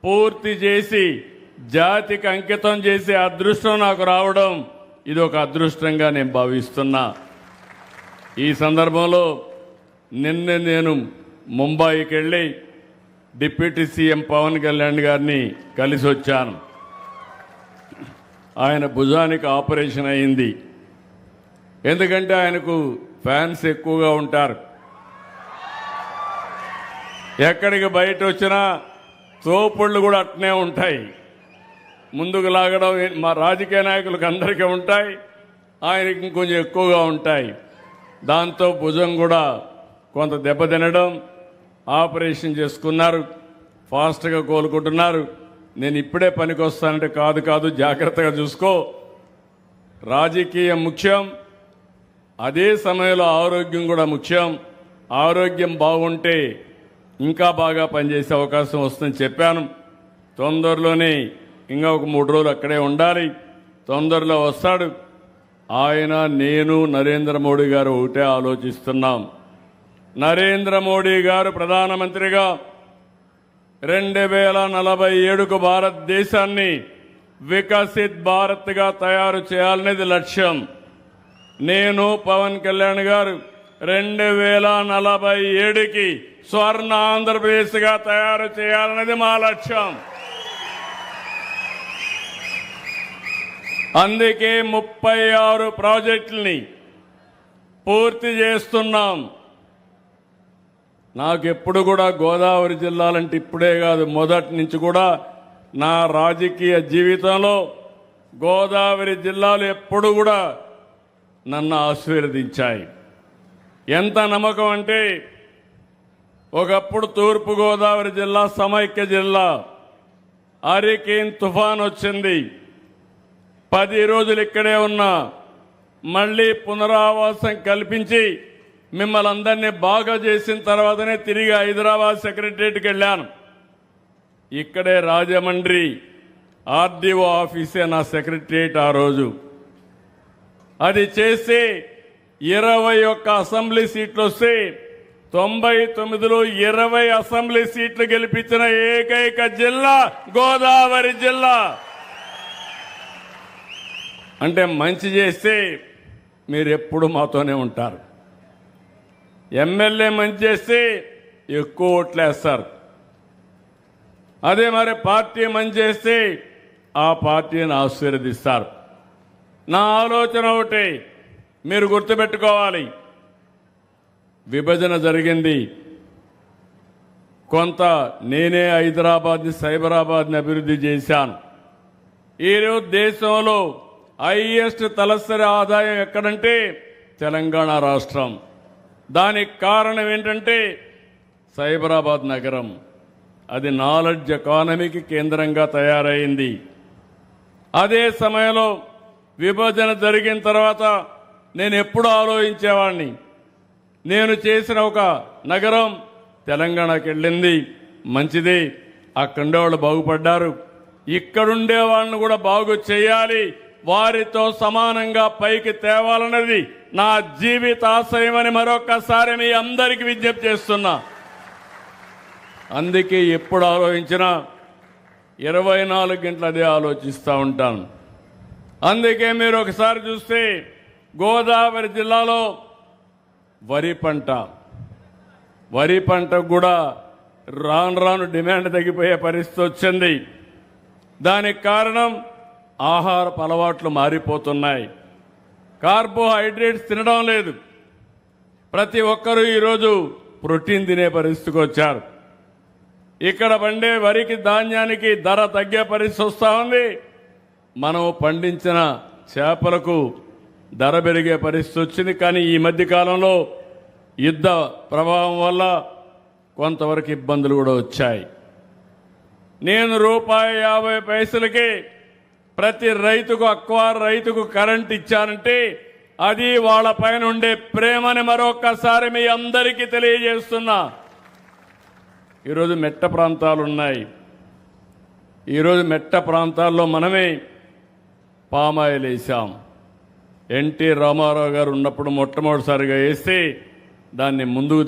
పూర్తి చేసి జాతికి అంకితం చేసే అదృష్టం నాకు రావడం ఇది ఒక అదృష్టంగా నేను భావిస్తున్నా. ఈ సందర్భంలో నిన్న నేను ముంబైకి వెళ్ళి డిప్యూటీ సీఎం పవన్ కళ్యాణ్ గారిని కలిసి వచ్చాను. ఆయన భుజానికి ఆపరేషన్ అయింది. ఎందుకంటే ఆయనకు ఫ్యాన్స్ ఎక్కువగా ఉంటారు. ఎక్కడికి బయట వచ్చినా తోపుళ్ళు కూడా అట్నే ఉంటాయి. ముందుకు లాగడం మా రాజకీయ నాయకులకు అందరికీ ఉంటాయి, ఆయనకి ఇంకొంచెం ఎక్కువగా ఉంటాయి. దాంతో భుజం కూడా కొంత దెబ్బతినడం, ఆపరేషన్ చేసుకున్నారు, ఫాస్ట్గా కోలుకుంటున్నారు. నేను ఇప్పుడే పనికి వస్తానంటే కాదు జాగ్రత్తగా చూసుకో, రాజకీయం ముఖ్యం, అదే సమయంలో ఆరోగ్యం కూడా ముఖ్యం. ఆరోగ్యం బాగుంటే ఇంకా బాగా పనిచేసే అవకాశం వస్తుందని చెప్పాను. తొందరలోనే ఇంకా ఒక 3 రోజులు అక్కడే ఉండాలి. తొందరలో వస్తాడు. ఆయన, నేను, నరేంద్ర మోడీ గారు ఒకటే ఆలోచిస్తున్నాం. నరేంద్ర మోడీ గారు ప్రధానమంత్రిగా 2047కు భారతదేశాన్ని వికసిత్ భారత్గా తయారు చేయాలనేది లక్ష్యం. నేను, పవన్ కళ్యాణ్ గారు 2047కి స్వర్ణ ఆంధ్రప్రదేశ్గా తయారు చేయాలనేది మా లక్ష్యం. అందుకే 36 ప్రాజెక్టుల్ని పూర్తి చేస్తున్నాం. నాకెప్పుడు కూడా గోదావరి జిల్లాలంటే ఇప్పుడే కాదు, మొదటి నుంచి కూడా నా రాజకీయ జీవితంలో గోదావరి జిల్లాలు ఎప్పుడు కూడా నన్ను ఆశీర్వదించాయి. ఎంత నమ్మకం అంటే, ఒకప్పుడు తూర్పు గోదావరి జిల్లా సమైక్య జిల్లా, హరికేన్ తుఫాన్ వచ్చింది, 10 రోజులు ఇక్కడే ఉన్నా, మళ్ళీ పునరావాసం కల్పించి మిమ్మల్ని అందరినీ బాగా చేసిన తర్వాతనే తిరిగి హైదరాబాద్ సెక్రటరియట్కి వెళ్ళాను. ఇక్కడే రాజమండ్రి ఆర్డీఓ ఆఫీసే నా సెక్రటరియట్. ఆ రోజు అది చేసి 21 అసెంబ్లీ సీట్లు వస్తే 99లో 20 అసెంబ్లీ సీట్లు గెలిపించిన ఏకైక జిల్లా గోదావరి జిల్లా. అంటే మంచి చేస్తే మీరు ఎప్పుడు మాతోనే ఉంటారు. ఎమ్మెల్యే మంచి చేస్తే ఎక్కువ ఓట్లేస్తారు. అదే మరి పార్టీ మంచి చేస్తే ఆ పార్టీని ఆశీర్వదిస్తారు. నా ఆలోచన ఒకటి మీరు గుర్తుపెట్టుకోవాలి. విభజన జరిగింది, కొంత నేనే హైదరాబాద్ని, సైబరాబాద్ని అభివృద్ధి చేశాను. ఈరోజు దేశంలో హైయెస్ట్ తలసరి ఆదాయం ఎక్కడంటే తెలంగాణ రాష్ట్రం. దానికి కారణం ఏంటంటే సైబరాబాద్ నగరం. అది నాలెడ్జ్ ఎకానమీకి కేంద్రంగా తయారైంది. అదే సమయంలో విభజన జరిగిన తర్వాత నేను ఎప్పుడు ఆలోచించేవాడిని, నేను చేసిన ఒక నగరం తెలంగాణకి వెళ్ళింది, మంచిది, అక్కడుండే వాళ్ళు బాగుపడ్డారు, ఇక్కడుండే వాళ్ళని కూడా బాగు చేయాలి, వారితో సమానంగా పైకి తేవాలన్నది నా జీవిత ఆశయమని మరొకసారి మీ అందరికీ విజ్ఞప్తి చేస్తున్నా. అందుకే ఎప్పుడు ఆలోచించినా 24 గంటలు అదే ఆలోచిస్తూ ఉంటాను. అందుకే మీరు ఒకసారి చూస్తే గోదావరి జిల్లాలో వరి పంటకు కూడా రాను రాను డిమాండ్ తగ్గిపోయే పరిస్థితి వచ్చింది. దానికి కారణం ఆహారపు అలవాట్లు మారిపోతున్నాయి. కార్బోహైడ్రేట్స్ తినడం లేదు. ప్రతి ఒక్కరూ ఈరోజు ప్రోటీన్ తినే పరిస్థితికి వచ్చారు. ఇక్కడ పండే వరికి, ధాన్యానికి ధర తగ్గే పరిస్థితి వస్తూ ఉంది. మనం పండించిన చేపలకు ధర పెరిగే పరిస్థితి వచ్చింది. కానీ ఈ మధ్య కాలంలో యుద్ధ ప్రభావం వల్ల కొంతవరకు ఇబ్బందులు కూడా వచ్చాయి. నేను ₹1.50కి ప్రతి రైతుకు, అక్వార్ రైతుకు కరెంట్ ఇచ్చానంటే అది వాళ్ళ పైన ఉండే ప్రేమని మరొక్కసారి మీ అందరికీ తెలియజేస్తున్నా. ఈరోజు మెట్ట ప్రాంతాలు ఉన్నాయి. ఈరోజు మెట్ట ప్రాంతాల్లో మనమే పామాయిల్ వేసాం. ఎన్టీ రామారావు గారు ఉన్నప్పుడు మొట్టమొదటిసారిగా వేస్తే దాన్ని ముందుకు